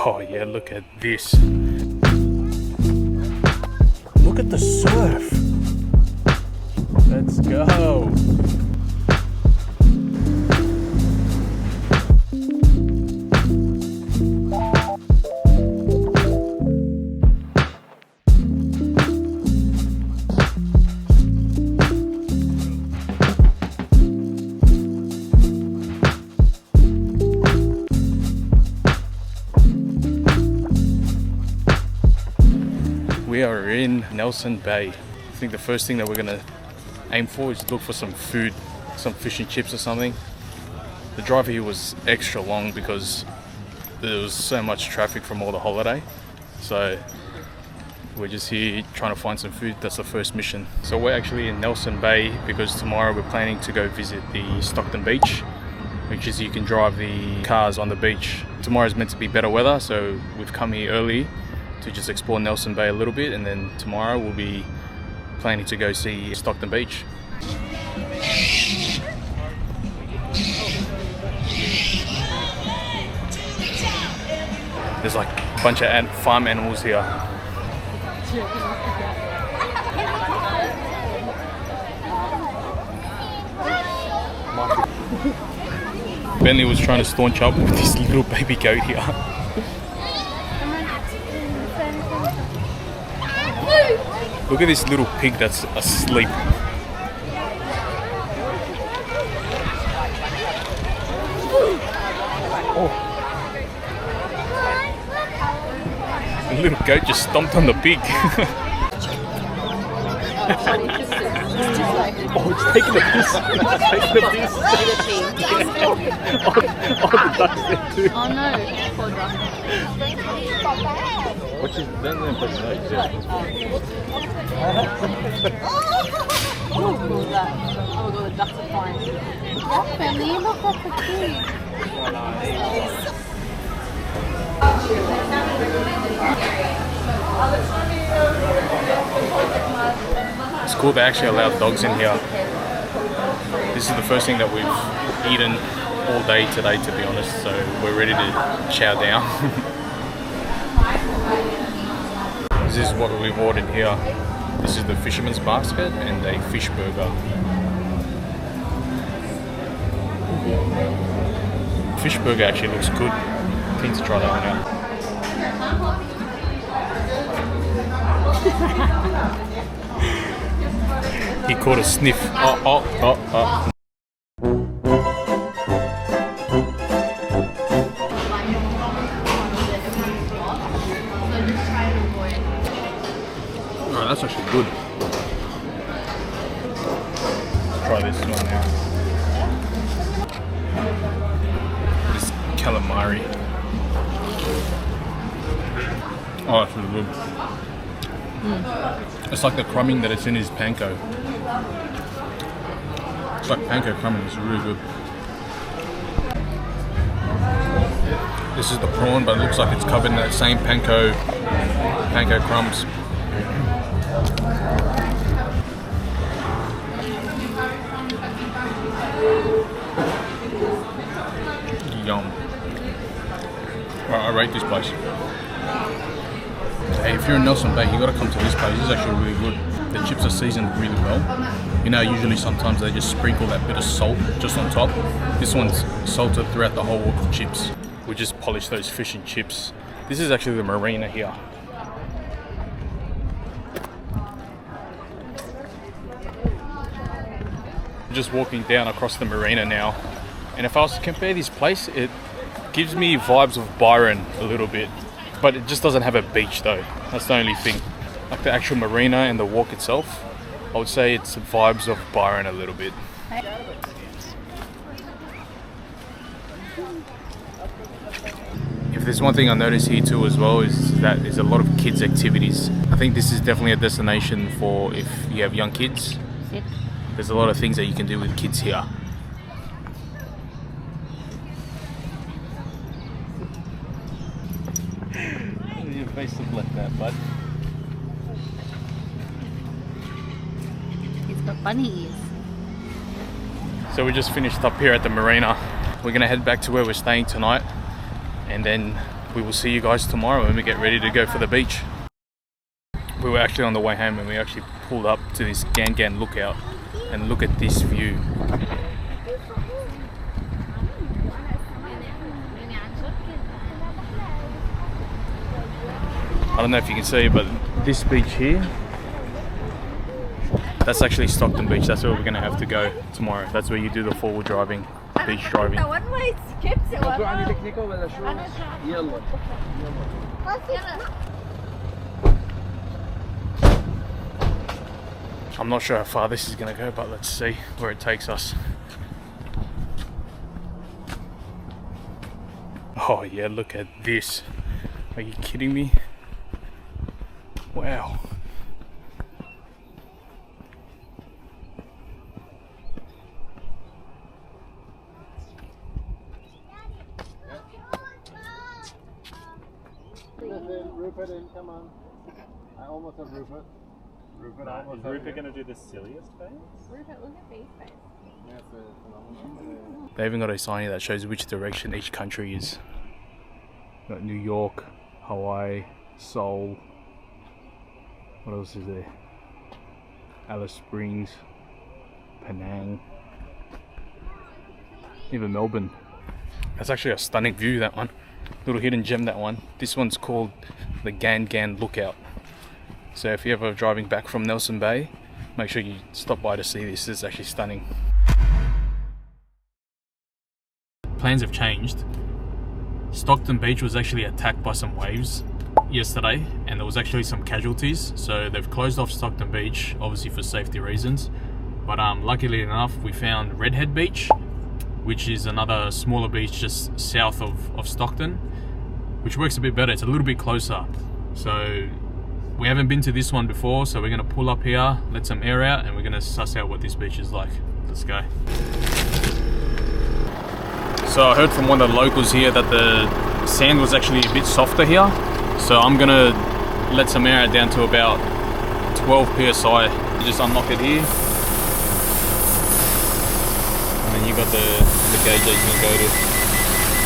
Oh yeah, look at this. Look at the surf. Let's go. We are in Nelson Bay. I think the first thing that we're gonna aim for is look for some food, some fish and chips or something. The drive here was extra long because there was so much traffic from all the holiday. So we're just here trying to find some food. That's the first mission. So we're actually in Nelson Bay because tomorrow we're planning to go visit the Stockton Beach, which is you can drive the cars on the beach. Tomorrow is meant to be better weather, so we've come here early to just explore Nelson Bay a little bit, and then tomorrow we'll be planning to go see Stockton Beach. There's like a bunch of farm animals here. Bentley was trying to staunch up with this little baby goat here. Look at this little pig that's asleep. Oh. The little goat just stomped on the pig. Oh, it's taking a piss. It's taking a piss. Oh, the duck's there too. Oh no, poor duck. Which is then put the legs, yeah. Oh my god, the ducks are flying. Look, Benny, look at the pig. It's cool they actually allow dogs in here. This is the first thing that we've eaten all day today, to be honest, so we're ready to chow down. This is what we've ordered here. This is the fisherman's basket and a fish burger. Fish burger actually looks good. Keen to try that one out. He caught a sniff. Oh. Oh, that's actually good. Let's try this one now. This calamari. Oh, that's really good. It's like the crumbing that it's in is panko. It's like panko crumbing, it's really good. This is the prawn, but it looks like it's covered in that same panko crumbs. Yum. I rate this place. Hey, if you're in Nelson Bay, you got to come to this place. This is actually really good. The chips are seasoned really well. You know, usually sometimes they just sprinkle that bit of salt just on top. This one's salted throughout the whole of the chips. We just polished those fish and chips. This is actually the marina here. I'm just walking down across the marina now. And if I was to compare this place, it gives me vibes of Byron a little bit. But it just doesn't have a beach though. That's the only thing. Like the actual marina and the walk itself, I would say it's vibes of Byron a little bit. If there's one thing I noticed here too as well is that there's a lot of kids activities. I think this is definitely a destination for if you have young kids. There's a lot of things that you can do with kids here. Your face look like that, bud. He's got bunny ears. So we just finished up here at the marina. We're gonna head back to where we're staying tonight, and then we will see you guys tomorrow when we get ready to go for the beach. We were actually on the way home and we actually pulled up to this Gan lookout, and look at this view. I don't know if you can see, but this beach here, that's actually Stockton Beach. That's where we're gonna have to go tomorrow. That's where you do the forward driving, beach driving. I'm not sure how far this is gonna go, but let's see where it takes us. Oh yeah, look at this. Are you kidding me? Wow. Rupert in, come on. I almost have Rupert. Rupert, Is Rupert going to do the silliest face? Rupert, look at these face. Yes, phenomenal. They even got a sign here that shows which direction each country is. Got New York, Hawaii, Seoul. What else is there? Alice Springs, Penang, even Melbourne. That's actually a stunning view, that one. Little hidden gem, that one. This one's called the Gan Lookout. So if you're ever driving back from Nelson Bay, make sure you stop by to see this. It's actually stunning. Plans have changed. Stockton Beach was actually attacked by some waves yesterday, and there was actually some casualties. So they've closed off Stockton Beach, obviously for safety reasons. But luckily enough, we found Redhead Beach, which is another smaller beach just south of Stockton, which works a bit better. It's a little bit closer. So we haven't been to this one before, so we're gonna pull up here, let some air out, and we're gonna suss out what this beach is like. Let's go. So I heard from one of the locals here that the sand was actually a bit softer here. So I'm gonna let some air out down to about 12 psi. Just unlock it here. And then you got the gauge that you can go to.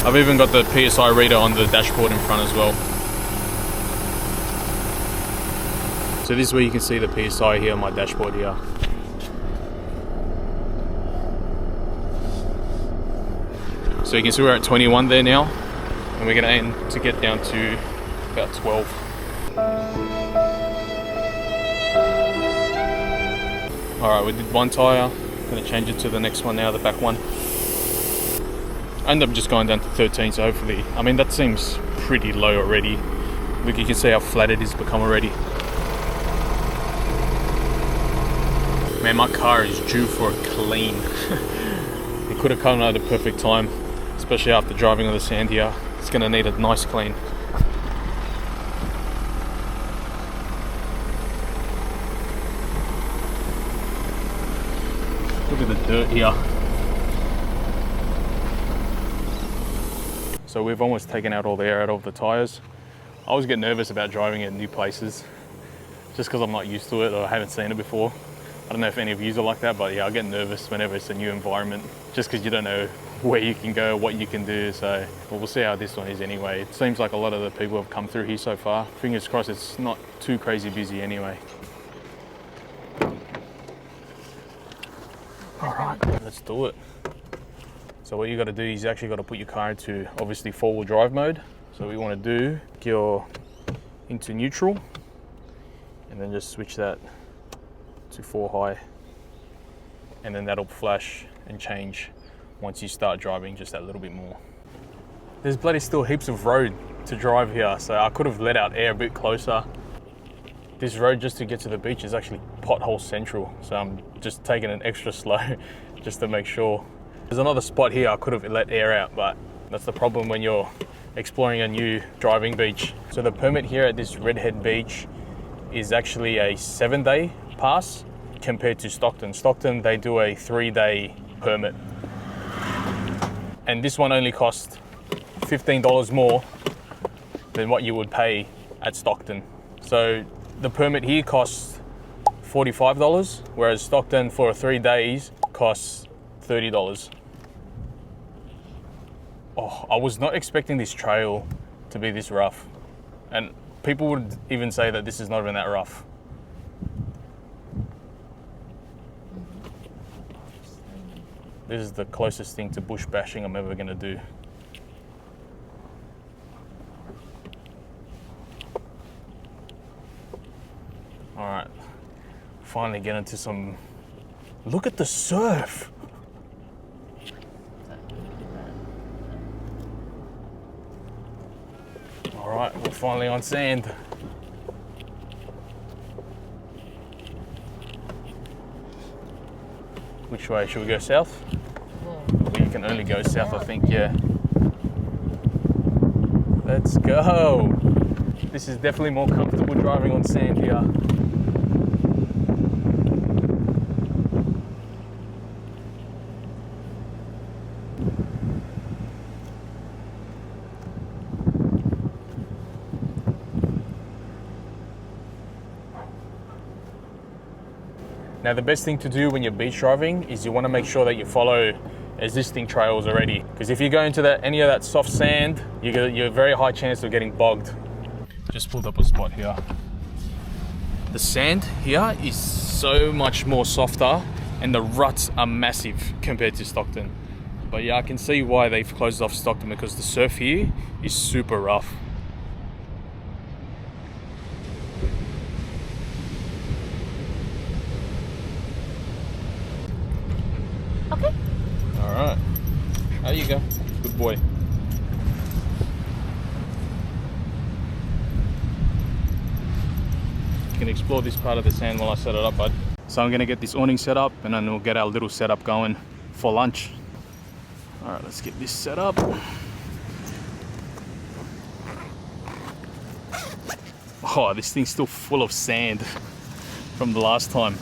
I've even got the PSI reader on the dashboard in front as well. So this is where you can see the PSI here on my dashboard here. So you can see we're at 21 there now, and we're going to aim to get down to about 12. Alright, we did one tyre, going to change it to the next one now, the back one. I ended up just going down to 13, so hopefully, I mean that seems pretty low already. Look, you can see how flat it has become already. Man, my car is due for a clean. It could have come at the perfect time, especially after driving on the sand here. It's going to need a nice clean. Look at the dirt here. So we've almost taken out all the air out of the tyres. I always get nervous about driving at new places, just because I'm not used to it or I haven't seen it before. I don't know if any of you are like that, but yeah, I get nervous whenever it's a new environment, just because you don't know where you can go, what you can do. So well, we'll see how this one is anyway. It seems like a lot of the people have come through here so far. Fingers crossed it's not too crazy busy anyway. All right, let's do it. So what you got to do is you actually got to put your car into obviously four-wheel drive mode. So what you want to do, gear into neutral, and then just switch that to 4 high, and then that'll flash and change once you start driving just that little bit more. There's bloody still heaps of road to drive here, so I could have let out air a bit closer. This road just to get to the beach is actually pothole central, so I'm just taking it extra slow just to make sure. There's another spot here I could have let air out, but that's the problem when you're exploring a new driving beach. So the permit here at this Redhead Beach is actually a 7-day pass compared to Stockton. Stockton, they do a 3-day permit. And this one only costs $15 more than what you would pay at Stockton. So the permit here costs $45, whereas Stockton for 3 days costs $30. Oh, I was not expecting this trail to be this rough. And people would even say that this is not even that rough. This is the closest thing to bush bashing I'm ever gonna do. All right, finally get into some, look at the surf. All right, we're finally on sand. Which way, should we go south? Well, you can only go south, I think, yeah. Let's go. This is definitely more comfortable driving on sand here. Now the best thing to do when you're beach driving is you want to make sure that you follow existing trails already, because if you go into any of that soft sand, you're a very high chance of getting bogged. Just pulled up a spot here. The sand here is so much more softer and the ruts are massive compared to Stockton. But yeah, I can see why they've closed off Stockton, because the surf here is super rough. Okay. All right, there you go, good boy. You can explore this part of the sand while I set it up, bud. So I'm gonna get this awning set up and then we'll get our little setup going for lunch. All right, let's get this set up. Oh, this thing's still full of sand from the last time.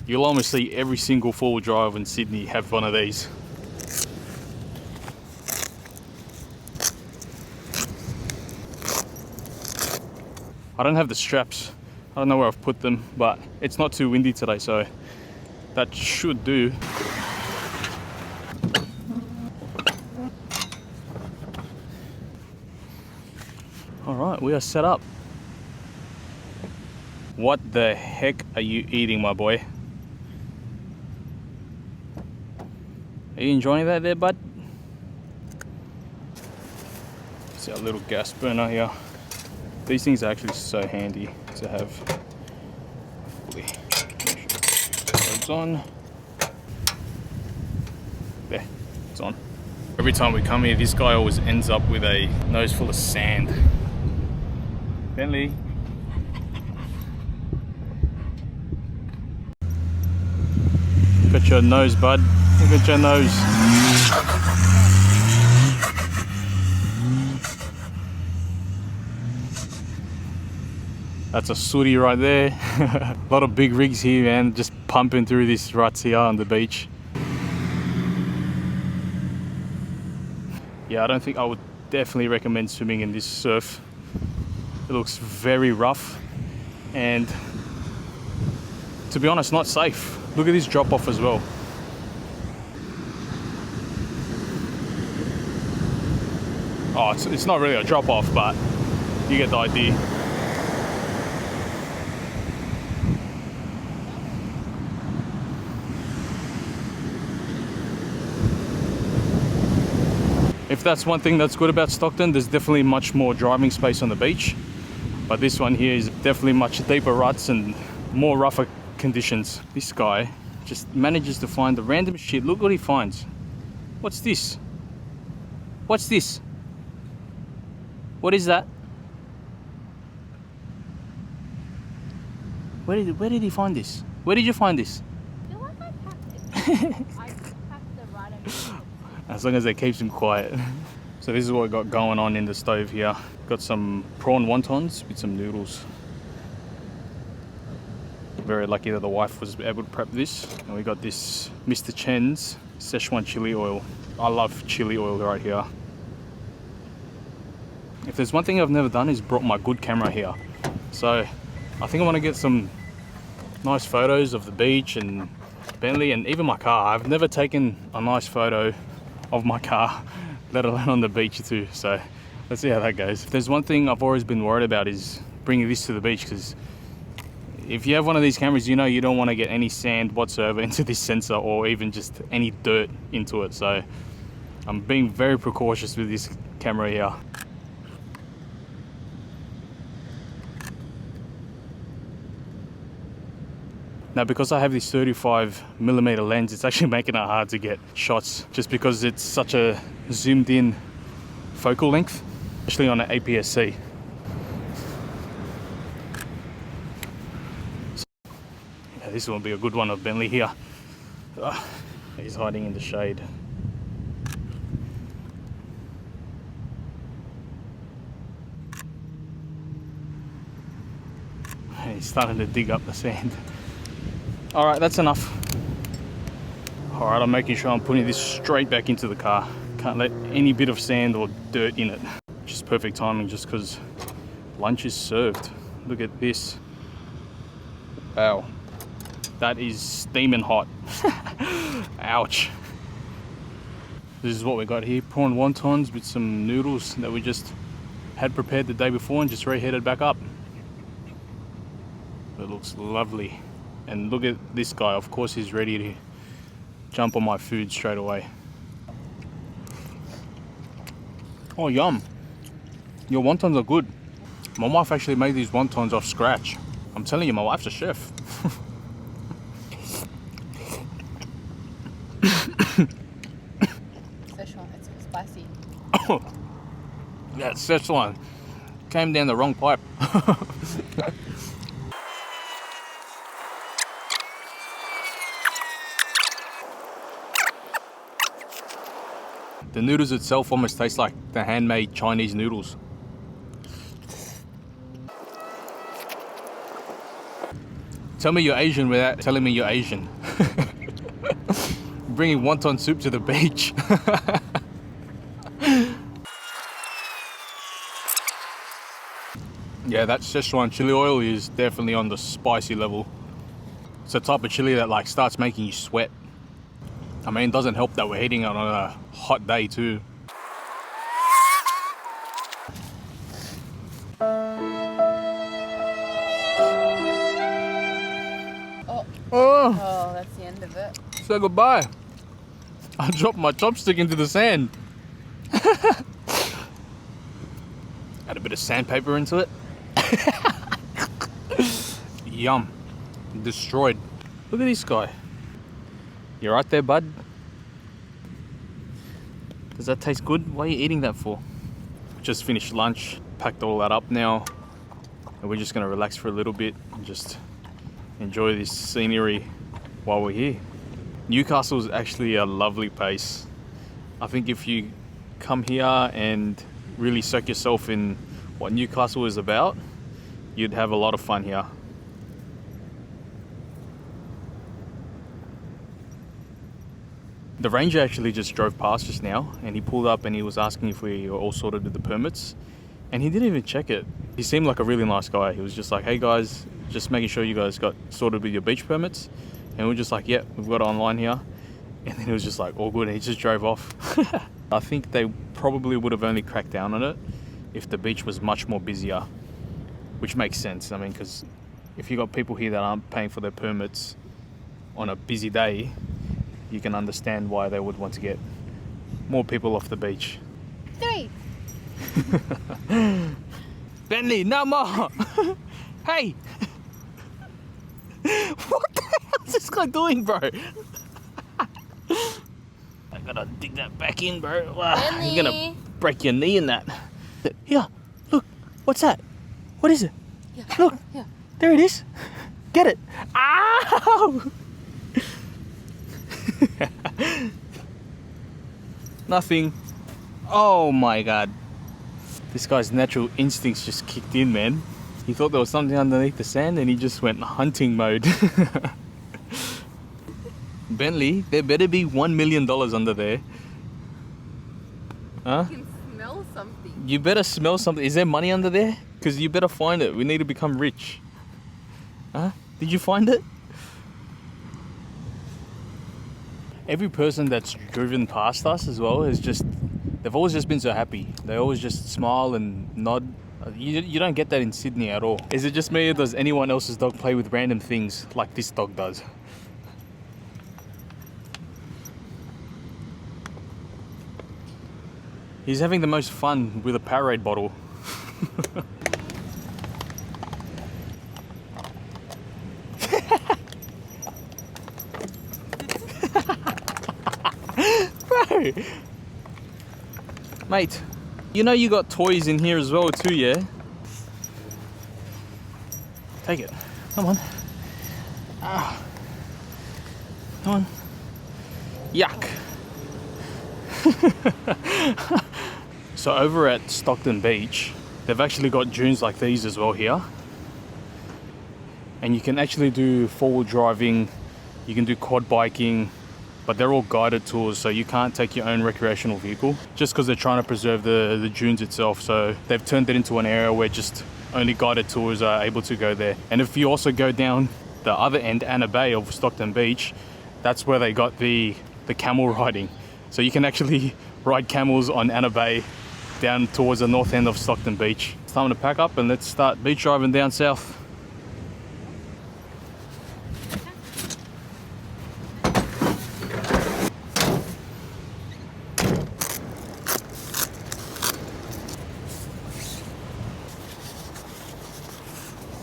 You'll almost see every single four-wheel drive in Sydney have one of these. I don't have the straps. I don't know where I've put them, but it's not too windy today, so that should do. All right, we are set up. What the heck are you eating, my boy? Are you enjoying that there, bud? It's our little gas burner here. These things are actually so handy to have. Hopefully, it's on. There, it's on. Every time we come here, this guy always ends up with a nose full of sand. Bentley. Look at your nose, bud. Look at your nose. That's a sooty right there. A lot of big rigs here, man, just pumping through this ruts here on the beach. Yeah, I don't think I would definitely recommend swimming in this surf. It looks very rough and, to be honest, not safe. Look at this drop off as well. Oh, it's not really a drop off, but you get the idea. If that's one thing that's good about Stockton, there's definitely much more driving space on the beach. But this one here is definitely much deeper ruts and more rougher conditions. This guy just manages to find the random shit. Look what he finds. What's this? What's this? What is that? Where did he find this? Where did you find this? I feel like I packed it. I packed the right amount. As long as it keeps him quiet. So this is what we got going on in the stove here. Got some prawn wontons with some noodles. Very lucky that the wife was able to prep this. And we got this Mr. Chen's Szechuan chili oil. I love chili oil right here. If there's one thing I've never done is brought my good camera here. So I think I want to get some nice photos of the beach and Bentley and even my car. I've never taken a nice photo of my car let alone on the beach too. So let's see how that goes. If there's one thing I've always been worried about is bringing this to the beach, because if you have one of these cameras, you know you don't want to get any sand whatsoever into this sensor, or even just any dirt into it. So I'm being very precautious with this camera here. Now, because I have this 35mm lens, it's actually making it hard to get shots, just because it's such a zoomed in focal length, especially on an APS-C. Yeah, this will be a good one of Bentley here. He's hiding in the shade. He's starting to dig up the sand. All right, that's enough. All right, I'm making sure I'm putting this straight back into the car. Can't let any bit of sand or dirt in it. Just perfect timing, just because lunch is served. Look at this. Wow, that is steaming hot. Ouch. This is what we got here, prawn wontons with some noodles that we just had prepared the day before and just reheated back up. It looks lovely. And look at this guy, of course he's ready to jump on my food straight away. Oh, yum. Your wontons are good. My wife actually made these wontons off scratch. I'm telling you, my wife's a chef. Szechuan, it's spicy. Oh, that Szechuan came down the wrong pipe. The noodles itself almost taste like the handmade Chinese noodles. Tell me you're Asian without telling me you're Asian. Bringing wonton soup to the beach. Yeah, that Szechuan chili oil is definitely on the spicy level. It's the type of chili that like starts making you sweat. I mean, it doesn't help that we're eating it on a hot day too. Oh, that's the end of it. Say goodbye. I dropped my chopstick into the sand. Add a bit of sandpaper into it. Yum. Destroyed. Look at this guy. You right there, bud? Does that taste good? What are you eating that for? Just finished lunch, packed all that up now, and we're just gonna relax for a little bit and just enjoy this scenery while we're here. Newcastle is actually a lovely place. I think if you come here and really soak yourself in what Newcastle is about, you'd have a lot of fun here. The ranger actually just drove past just now, and he pulled up and he was asking if we were all sorted with the permits, and he didn't even check it. He seemed like a really nice guy. He was just like, hey guys, just making sure you guys got sorted with your beach permits. And we're just like, yeah, we've got it online here. And then he was just like, all good, and he just drove off. I think they probably would have only cracked down on it if the beach was much more busier, which makes sense. I mean, because if you got people here that aren't paying for their permits on a busy day, you can understand why they would want to get more people off the beach. 3. Bentley, no more! Hey! What the hell is this guy doing, bro? I gotta dig that back in, bro. Wow, you're gonna break your knee in that. Here, look, what's that? What is it? Yeah. Look, Yeah. there it is. Get it. Ow! Nothing. Oh my god. This guy's natural instincts just kicked in, man. He thought there was something underneath the sand and he just went hunting mode. Bentley, there better be $1 million under there. Huh? You can smell something. You better smell something. Is there money under there? Because you better find it. We need to become rich. Huh? Did you find it? Every person that's driven past us as well has just They've always just been so happy. They always just smile and nod. You don't get that in Sydney at all. Is it just me, or does anyone else's dog play with random things like this dog does? He's having the most fun with a Powerade bottle. Bro! Mate, you know you got toys in here as well too, yeah? Take it. Come on. Ah. Come on. Yuck. So over at Stockton Beach, they've actually got dunes like these as well here. And you can actually do four-wheel driving, you can do quad biking, but they're all guided tours, so you can't take your own recreational vehicle, just because they're trying to preserve the dunes itself. So they've turned it into an area where just only guided tours are able to go there. And if you also go down the other end, Anna Bay of Stockton Beach, that's where they got the camel riding. So you can actually ride camels on Anna Bay down towards the north end of Stockton Beach. It's time to pack up and let's start beach driving down south.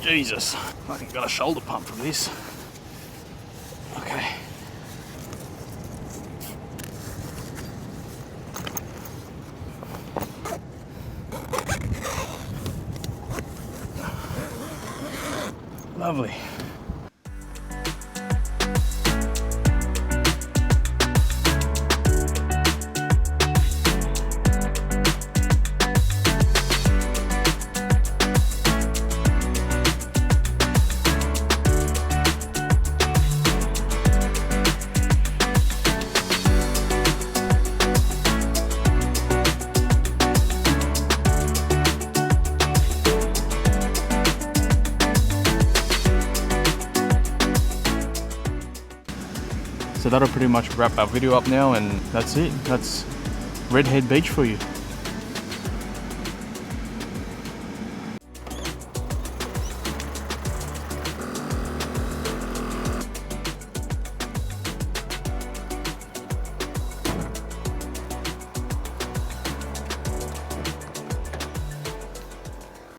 Jesus, I think I got a shoulder pump from this. Okay. Lovely. So that'll pretty much wrap our video up now, and that's it. That's Redhead Beach for you.